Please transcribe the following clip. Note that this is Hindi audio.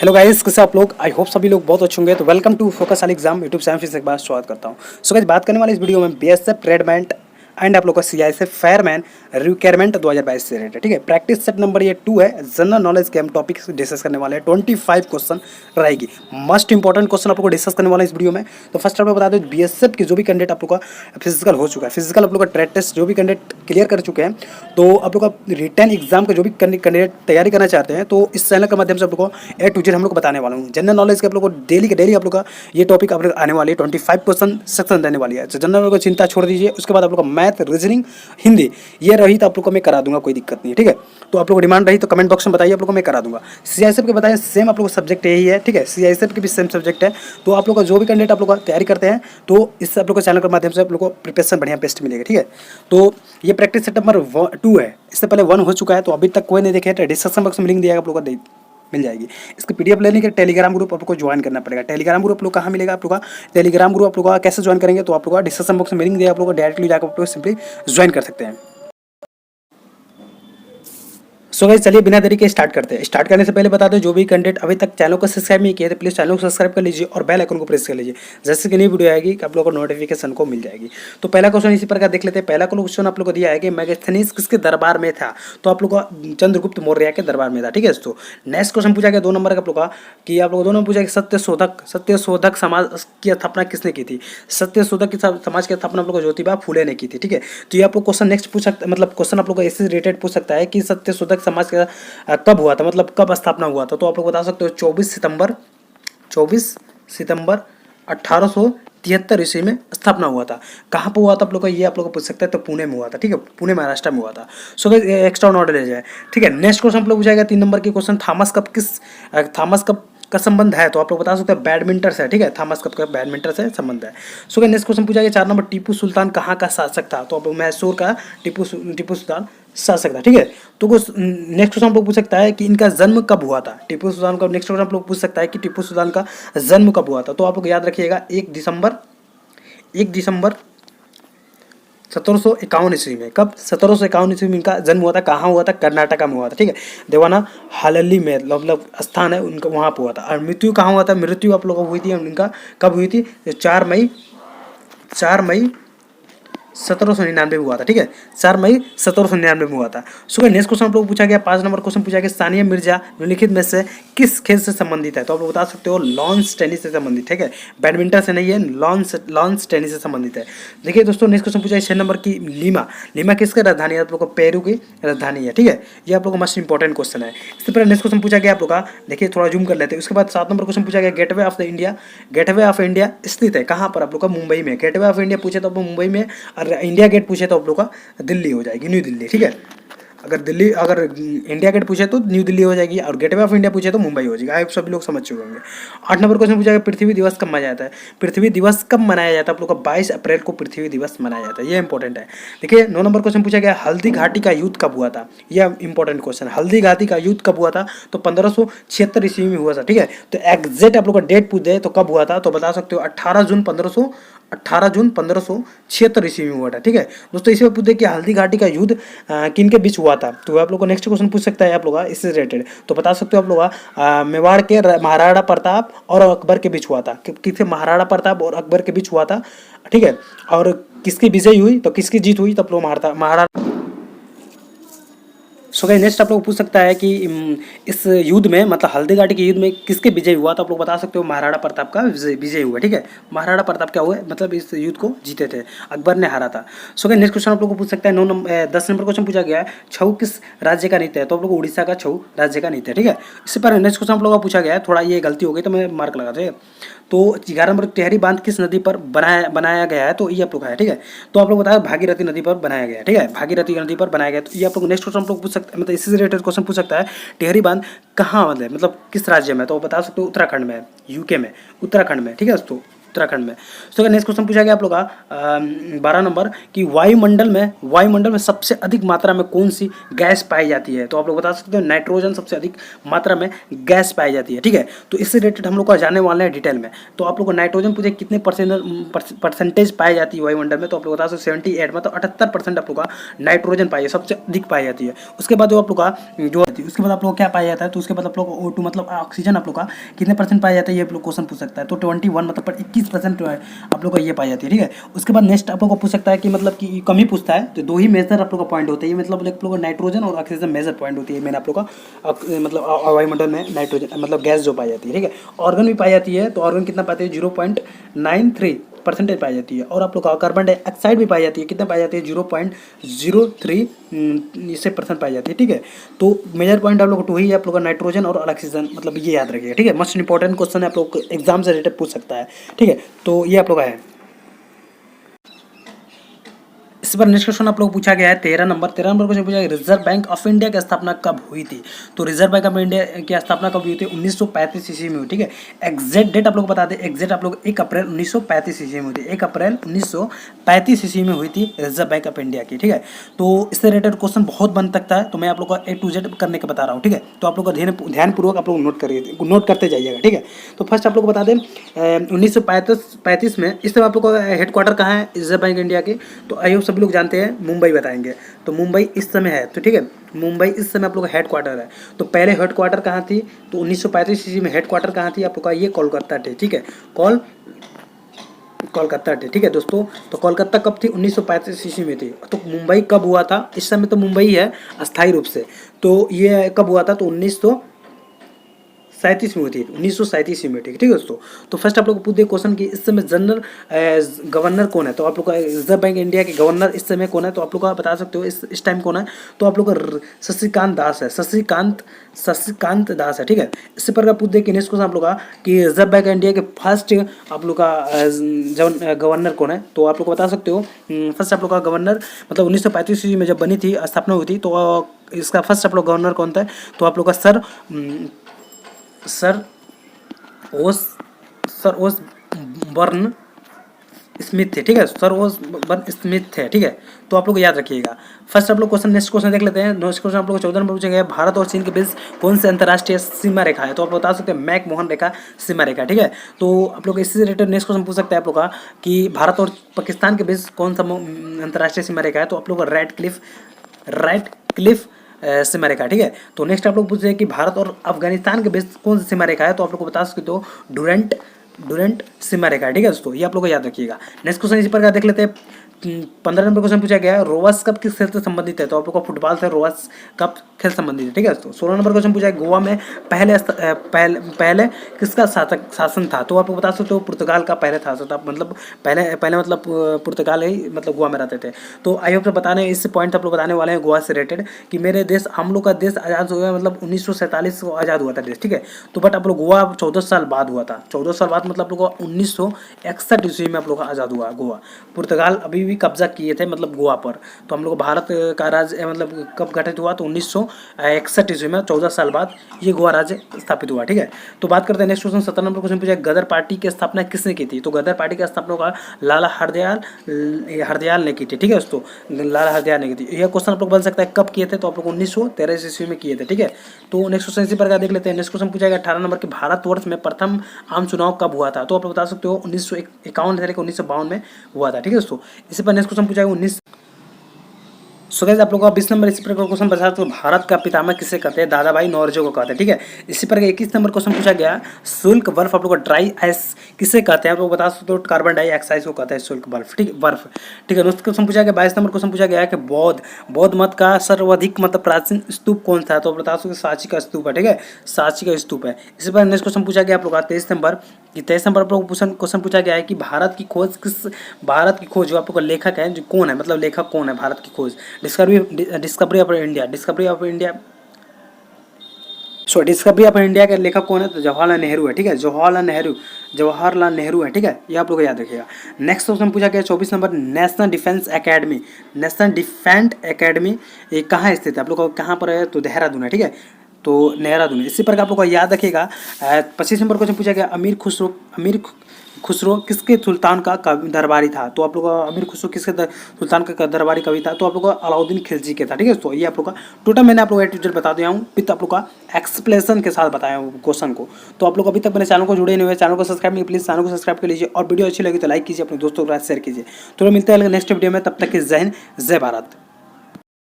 हेलो गाइस, कैसे आप लोग। आई होप सभी लोग बहुत अच्छे होंगे। तो वेलकम टू फोकस वाली एग्जाम यूट्यूब चैनल फिर से एक बार स्वागत करता हूं। सो गाइस, बात करने वाले इस वीडियो में बीएसएफ रेडमेंट एंड आप लोग का सीआईएसएफ फायरमैन रिक्वायरमेंट 2022 से रिलेटेड, ठीक है। प्रैक्टिस सेट नंबर ये 2 है। जनरल नॉलेज के हम टॉपिक डिस्कस करने वाले हैं। 25 क्वेश्चन रहेगी। मस्ट इंपॉर्टेंट क्वेश्चन आप लोग को डिस्कस करने वाले हैं इस वीडियो में। तो फर्स्ट आप लोग बता दो, बीएसएफ के जो भी कैंडिडेट आप लोग का फिजिकल हो चुका है, फिजिकल आप लोग का ट्रेड टेस्ट जो भी कैंडिडेट क्लियर कर चुके हैं, तो आप लोग का रिटर्न एग्जाम का जो भी कैंडिडेट तैयारी करना चाहते हैं, तो इस चैनल के माध्यम से आप लोग को ए टू जेड हम लोग बताने वाला हूँ। जनरल नॉलेज के आप लोग को डेली के डेली आप लोग का ये टॉपिक आप लोग आने वाली है। 25 क्वेश्चन सेक्शन रहने वाली है। तो जनरल नॉलेज को चिंता छोड़ दीजिए। उसके बाद आप लोग का मैथ, रीजनिंग, हिंदी ये रही तो आप लोग को मैं करा दूंगा, कोई दिक्कत नहीं है, ठीक है। तो आप लोग को डिमांड रही तो कमेंट बॉक्स में बताइए, आप लोग को मैं करा दूंगा। सीआईएसएफ के बताएं, सेम आप लोग का सब्जेक्ट यही है, ठीक है। सीआईएसएफ के भी सेम सब्जेक्ट है। तो आप लोग का जो भी कैंडिडेट आप लोग का तैयारी करते हैं, तो इससे आप लोग को चैनल के माध्यम से आप लोग को प्रिपरेशन बढ़िया बेस्ट मिलेगा, ठीक है। तो ये प्रैक्टिस सेट नंबर 2 है। इससे पहले 1 हो चुका है, तो अभी तक कोई नहीं देखे तो डिस्क्रिप्शन बॉक्स में लिंक दिया आप लोग का मिल जाएगी। इसकी पीडीएफ लेने के टेलीग्राम ग्रुप आप लोग को ज्वाइन करना पड़ेगा। टेलीग्राम ग्रुप आप लोग कहाँ मिलेगा, आप लोग का टेलीग्राम ग्रुप आप लोग का कैसे ज्वाइन करेंगे, तो आप लोग का डिस्क्रिप्शन बॉक्स में लिंक दिया, आप लोग को डायरेक्टली जाकर आप लोग सिंपली ज्वाइन कर सकते हैं। सो गाइस, चलिए बिना देरी के स्टार्ट करते हैं। स्टार्ट करने से पहले बता दो, जो भी कंटेंट अभी तक चैनल को सब्सक्राइब नहीं किया तो प्लीज चैनल को सब्सक्राइब कर लीजिए और बेल आइकन को प्रेस कर लीजिए। जैसे कि नई वीडियो आएगी आप लोगों को नोटिफिकेशन को मिल जाएगी। तो पहला क्वेश्चन इसी प्रकार देख लेते हैं। पहला क्वेश्चन आप लोग को दिया है कि मेगास्थनीज किसके दरबार में था, तो आप लोग का चंद्रगुप्त मौर्य के दरबार में था, ठीक है। तो नेक्स्ट क्वेश्चन पूछा गया 2 नंबर का आप लोग का, कि आप लोग 2 नंबर पूछा कि सत्यशोधक समाज की स्थापना किसने की थी। सत्यशोधक समाज की स्थापना आप लोग को ज्योतिबा फूले ने की थी, ठीक है। तो ये आप लोग क्वेश्चन नेक्स्ट पूछ सकते, मतलब क्वेश्चन आप लोग को इससे रिलेटेड पूछ सकता है कि सत्यशोधक समाज का कब हुआ था, मतलब कब स्थापना हुआ था। तो आप लोग बता सकते हो 24 सितंबर 1873 ईस्वी में स्थापना हुआ था। कहाँ पर हुआ था आप लोग का, ये आप लोग को पूछ सकते हैं। तो पुणे में हुआ था, ठीक है। पुणे महाराष्ट्र में हुआ था। सो एक्स्ट्रा नॉलेज है, ठीक है। नेक्स्ट क्वेश्चन आप लोग पूछाएगा 3 नंबर के क्वेश्चन, थॉमस कप का संबंध है, तो आप लोग बता सकते हैं बैडमिंटन से, ठीक है। थॉमस कप का बैडमिंटन से संबंध है। सो नेक्स्ट क्वेश्चन पूछा गया 4 नंबर, टीपू सुल्तान कहाँ का शासक था, तो अब मैसूर का टीपू सुल्तान शासक था, ठीक है। तो नेक्स्ट क्वेश्चन आप लोग पूछ सकता है कि इनका जन्म कब हुआ था, टीपू सुल्तान का। नेक्स्ट क्वेश्चन आप लोग पूछ सकता है कि टीपू सुल्तान का जन्म कब हुआ था, तो आप लोग याद रखिएगा 1 दिसंबर 1751 ईस्वी में। कब? 1751 ईस्वी में इनका जन्म हुआ था। कहाँ हुआ था? कर्नाटका में हुआ था, ठीक है। देवाना हालली में मतलब स्थान है उनका, वहाँ पर हुआ था। और मृत्यु कहाँ हुआ था? मृत्यु आप लोगों को हुई थी उनका, कब हुई थी? 4 मई 1799 में हुआ था, ठीक है। 4 मई 1799 में हुआ था। सो नेक्स्ट क्वेश्चन आप लोग पूछा गया 5 नंबर क्वेश्चन पूछा गया, सानिया मिर्जा निम्नलिखित में से किस खेल से संबंधित है, तो आप लोग बता सकते हो लॉन्स टेनिस से संबंधित, ठीक है। बैडमिंटन से नहीं है, लॉन्स टेनिस से संबंधित है। देखिए दोस्तों, नेक्स्ट क्वेश्चन पूछा है 6 नंबर की, लीमा किसकी राजधानी है, आप लोग को पेरू की राजधानी है, ठीक है। ये आप लोग का मोस्ट इंपॉर्टेंट क्वेश्चन है। इससे पहले नेक्स्ट क्वेश्चन पूछा गया आप लोग का, देखिए थोड़ा जूम कर लेते हैं। उसके बाद 7 नंबर क्वेश्चन पूछा गया, गेटवे ऑफ इंडिया स्थित है कहाँ पर, आप लोग का मुंबई में। गेटवे ऑफ इंडिया पूछे तो आप मुंबई में, और इंडिया गेट पूछे तो आप लोग का दिल्ली हो जाएगी, न्यू दिल्ली, ठीक है। अगर इंडिया गेट पूछे तो न्यू दिल्ली हो जाएगी, और गेटवे ऑफ इंडिया पूछे तो मुंबई हो जाएगी। आप सभी लोग समझ चुके होंगे। 8 नंबर क्वेश्चन पूछा गया, पृथ्वी दिवस कब मनाया जाता है। पृथ्वी दिवस कब मनाया जाता है, आप लोग का 22 अप्रैल को पृथ्वी दिवस मनाया जाता है, ये इंपॉर्टेंट है। देखिए 9 नंबर क्वेश्चन पूछा गया, हल्दी घाटी का युद्ध कब हुआ था, यह इंपॉर्टेंट क्वेश्चन। हल्दी घाटी का युद्ध कब हुआ था, तो 1576 ईस्वी में हुआ था, ठीक है। तो एग्जैक्ट आप लोग का डेट पूछ दे तो कब हुआ था, तो बता सकते हो 18 जून 1576 ईस्वी में हुआ था, ठीक है दोस्तों। इसी में पूछे कि हल्दी घाटी का युद्ध किन के बीच हुआ था, तो आप लोग को नेक्स्ट क्वेश्चन पूछ सकता है आप लोग इससे रिलेटेड। तो बता सकते हो आप लोग मेवाड़ के महाराणा प्रताप और अकबर के बीच हुआ था। किसके? महाराणा प्रताप और अकबर के बीच हुआ था, ठीक है। और किसकी विजय हुई, तो किसकी जीत हुई, तो आप लोग महाराणा। सो गाइस, नेक्स्ट आप लोग पूछ सकता है कि इस युद्ध में, मतलब हल्दी घाटी के युद्ध में किसके विजय हुआ, तो आप लोग बता सकते हो महाराणा प्रताप का विजय हुआ, ठीक है। महाराणा प्रताप क्या हुआ, मतलब इस युद्ध को जीते थे, अकबर ने हारा था। सो गाइस, नेक्स्ट क्वेश्चन आप लोग को पूछ सकता है 10 नंबर क्वेश्चन पूछा गया है, छऊ किस राज्य का नृत्य है, तो आप लोग उड़ीसा का छऊ राज्य का नृत्य है, ठीक है। इससे पहले नेक्स्ट क्वेश्चन आप लोग का पूछा गया है, थोड़ा ये गलती हो गई तो मैं मार्क लगा दे। तो 11 नंबर, टिहरी बांध किस नदी पर बनाया गया है, तो ये आप लोग है, ठीक है। तो आप लोग बताया भागीरथी नदी पर बनाया गया है, ठीक है। भागीरथी नदी पर बनाया गया, तो ये आप लोग नेक्स्ट क्वेश्चन आप लोग पूछ सकते हैं, मतलब इससे रिलेटेड क्वेश्चन पूछ सकता है, टिहरी बांध कहाँ मतलब किस राज्य में, तो बता सकते हो उत्तराखंड में, यूके में, उत्तराखंड में, ठीक है दोस्तों। उत्तराखंड में। तो नेक्स्ट क्वेश्चन पूछा गया आप लोग का 12 नंबर कि वायुमंडल में सबसे अधिक मात्रा में कौन सी गैस पाई जाती है। तो आप लोग बता सकते हो नाइट्रोजन सबसे अधिक मात्रा में गैस पाई जाती है, ठीक है। तो इससे रिलेटेड हम लोग का जानने वाले हैं डिटेल में। तो आप लोग को नाइट्रोजन पूछे कितने परसेंटेज पाई जाती है वायुमंडल में, तो आप लोग बता सकते 78, मतलब 78% आप लोग का नाइट्रोजन पाई है, सबसे अधिक पाई जाती है। उसके बाद जो आप लोग का जो उसके बाद आप लोग क्या पाया जाता है, तो उसके बाद आप लोग O2 मतलब ऑक्सीजन आप लोग का कितने परसेंट पाया जाता है, ये आप लोग क्वेश्चन पूछ सकता है। तो 21 मतलब 21% जो है आप लोग को ये पाई जाती है, ठीक है। उसके बाद नेक्स्ट आप लोग को पूछ सकता है कि मतलब कि कम ही पूछता है, तो दो ही मेजर आप लोग का पॉइंट होते हैं, मतलब आप लोग का नाइट्रोजन और ऑक्सीजन मेजर पॉइंट होती है मैंने आप लोग का मतलब वायुमंडल में नाइट्रोजन मतलब गैस जो पाई जाती है, ठीक है। ऑर्गन भी पाई जाती है, तो ऑर्गन कितना पाते हैं 0.93% पाई जाती है। और आप लोग का कार्बन डाइऑक्साइड भी पाई जाती है, कितना पाई जाती है 0.03 इससे परसेंट पाई जाती है, ठीक है। तो मेजर पॉइंट आप लोग टू ही है आप लोग का नाइट्रोजन और ऑक्सीजन, मतलब ये याद रखिएगा, ठीक है। मोस्ट इंपॉर्टेंट क्वेश्चन है, आप लोग एग्जाम से रिलेटेड पूछ सकता है, ठीक है। तो ये आप लोग का है। इस बार नेक्स्ट क्वेश्चन आप लोग पूछा गया है 13 नंबर क्वेश्चन पूछा गया रिजर्व बैंक ऑफ इंडिया की स्थापना कब हुई थी। तो रिजर्व बैंक ऑफ इंडिया की स्थापना कब हुई थी, 1935 ईस्वी में हुई, ठीक है। एग्जैक्ट डेट आप लोग बता दें, एग्जैक्ट आप लोग 1 अप्रैल 1935 ईस्वी में हुई थी, 1 अप्रैल 1935 ईस्वी में हुई थी रिजर्व बैंक ऑफ इंडिया की, ठीक है। तो इससे रिलेटेड क्वेश्चन बहुत बन सकता है, तो मैं आप लोग का A to Z करने के बता रहा हूँ, ठीक है। तो आप लोग का ध्यानपूर्वक आप लोग नोट करते जाइएगा, ठीक है। तो फर्स्ट आप लोग को बता दें 1935 में इस समय आप लोग का हेडक्वार्टर कहाँ है रिजर्व बैंक इंडिया के, तो आयोग सभी लोग जानते हैं, मुंबई बताएंगे। तो मुंबई इस समय है, तो ठीक है, मुंबई इस समय आप लोग का हेडक्वार्टर है। तो पहले हेडक्वार्टर कहाँ थी, तो 1935 ईस्वी में हेडक्वार्टर कहाँ थी आप लोग का, ये कोलकाता थी, ठीक है। कोलकाता थी, ठीक है दोस्तों। तो कोलकाता कब थी, 1935 ईस्वी में थी। तो मुंबई कब हुआ था, इस समय तो मुंबई है अस्थायी रूप से, तो ये कब हुआ था, तो 1937 में हुई थी, 1937 में, ठीक है दोस्तों। तो फर्स्ट आप लोग को पूछे क्वेश्चन कि इस समय जनरल गवर्नर कौन है, तो आप लोग का रिजर्व बैंक इंडिया के गवर्नर इस समय कौन है, तो आप लोग का बता सकते हो इस टाइम कौन है, तो आप लोग का शशिकांत दास है, शशिकांत दास है, ठीक है। इससे पर पूछ दे कि नेक्स्ट क्वेश्चन आप लोग का कि रिजर्व बैंक इंडिया के फर्स्ट आप लोग का गवर्नर कौन है, तो आप लोग बता सकते हो फर्स्ट आप लोग का गवर्नर मतलब 1935 में जब बनी थी, स्थापना हुई थी, तो इसका फर्स्ट आप लोग गवर्नर कौन था, तो आप लोग का सर ओस बर्न स्मिथ थे, ठीक है, सर ओस बर्न स्मिथ थे, ठीक है। तो आप लोग याद रखिएगा। फर्स्ट आप लोग नेक्स्ट क्वेश्चन देख लेते हैं। नेक्स्ट क्वेश्चन आप लोग को 14 नंबर पूछा गया भारत और चीन के बीच कौन से अंतर्राष्ट्रीय सीमा रेखा है, तो आप बता सकते हैं मैक-मोहन रेखा सीमा रेखा, ठीक है। तो आप लोग इससे रिलेटेड नेक्स्ट क्वेश्चन पूछ सकते हैं आप लोग का कि भारत और पाकिस्तान के बीच कौन सा अंतर्राष्ट्रीय सीमा रेखा है, तो आप लोग का राइट क्लिफ सीमा रेखा, ठीक है। तो नेक्स्ट आप लोग पूछ रहे हैं कि भारत और अफगानिस्तान के बीच कौन सी सीमा रेखा है, तो आप लोग को बता सकते हो डुरेंट सीमा रेखा, ठीक है दोस्तों। ये आप लोग को याद रखिएगा। नेक्स्ट क्वेश्चन इसी प्रकार देख लेते हैं। 15 नंबर क्वेश्चन पूछा गया है रोवास कप किस खेल से संबंधित है, तो आप लोग का फुटबॉल से रोवास कप खेल संबंधित है, ठीक है दोस्तों। 16 नंबर क्वेश्चन पूछा है गोवा में पहले किसका शासन था, तो आप लोग बता सकते हो पुर्तगाल का पहले था, मतलब पहले मतलब पुर्तगाल ही मतलब गोवा में रहते थे। तो आई होप बताने इस पॉइंट आप लोग बताने वाले हैं गोवा से रिलेटेड कि मेरे देश हम लोग का देश आज़ाद हुआ मतलब 1947 को आज़ाद हुआ था देश, ठीक है। तो बट आप लोग गोवा 14 साल बाद हुआ था, 14 साल बाद मतलब आप लोग का 1961 ईस्वी में आप लोग का आज़ाद हुआ गोवा। पुर्तगाल अभी भी कब्जा किए थे मतलब गोवा पर। तो हम लोग भारत का राज्य मतलब कब गठित हुआ, तो 1961 ईस्वी में 14 साल बाद ये गोवा राज्य स्थापित हुआ, ठीक है। तो बात करते हैं नेक्स्ट क्वेश्चन 17 नंबर क्वेश्चन पूछा गदर पार्टी की स्थापना किसने की थी, तो गदर पार्टी की स्थापना का लाला हरदयाल ने की थी, ठीक है दोस्तों, लाला हरदयाल ने की थी। यह क्वेश्चन आप लोग बन सकता है कब किए थे, तो आप लोग 1913 ईस्वी में किए थे, ठीक है। तो नेक्स्ट क्वेश्चन इसी प्रकार देख लेते हैं। नेक्स्ट क्वेश्चन पूछा गया 18 नंबर के भारतवर्ष में प्रथम आम चुनाव कब हुआ था, तो आप लोग बता सकते हो 1951 से लेकर 1952 में हुआ था, ठीक है दोस्तों। इसी पर नेक्स्ट क्वेश्चन पूछा गया 19 सो गाइस आप लोगों का 20 नंबर इसी प्रकार क्वेश्चन बचा, तो भारत का पितामह किसे कहते हैं, दादा भाई नौरोजी को कहते हैं, ठीक है। इसी प्रकार 21 नंबर क्वेश्चन पूछा गया शुल्क बर्फ आप लोग को ड्राई आइस किसे कहते हैं, आप लोग बता सकते हो कार्बन डाइऑक्साइड को कहते हैं शुल्क बर्फ, ठीक है, बर्फ, ठीक है। नेक्स्ट क्वेश्चन पूछा गया 22 नंबर क्वेश्चन पूछा गया है कि बौद्ध मत का सर्वाधिक मतलब प्राचीन स्तूप कौन सा है, तो बता सकते सांची का स्तूप है, ठीक है, सांची का स्तूप है। इसी पर नेक्स्ट क्वेश्चन पूछा गया आप लोग का 23 नंबर आप लोग क्वेश्चन पूछा गया है कि भारत की खोज जो आप लोग का लेखक है जो कौन है, मतलब लेखक कौन है भारत की खोज, डिस्कवरी ऑफ इंडिया के लेखक कौन है, तो जवाहरलाल नेहरू है, ठीक है, जवाहरलाल नेहरू है, ठीक है। ये आप लोग याद रखिएगा। नेक्स्ट क्वेश्चन पूछा गया 24 नंबर नेशनल डिफेंस एकेडमी ये कहाँ स्थित है, आप लोग को कहाँ पर है, तो देहरादून है, ठीक है, तो देहरादून। इसी प्रकार आप लोग को याद रखिएगा। 25 नंबर क्वेश्चन पूछा गया अमीर खुसरो किसके सुल्तान का दरबारी था? तो आप लोग का अमीर खुसरो किसके सुल्तान का दरबारी कवि था? तो आप लोग का अलाउद्दीन खिलजी के था। ठीक है, तो ये आप लोग का टोटल मैंने आप लोग का टीचर बता दिया हूँ, विद आप लोग का एक्सप्लेनेशन के साथ बताया हूँ क्वेश्चन को। तो आप लोग अभी तक मेरे चैनल को जुड़े नहीं हुए, चैनल को सब्सक्राइब नहीं, प्लीज़ चैनल को सब्सक्राइब कर लीजिए और वीडियो अच्छी लगी तो लाइक कीजिए, अपने दोस्तों के साथ शेयर कीजिए। तो मिलते हैं नेक्स्ट वीडियो में, तब तक के जय हिंद, जय भारत।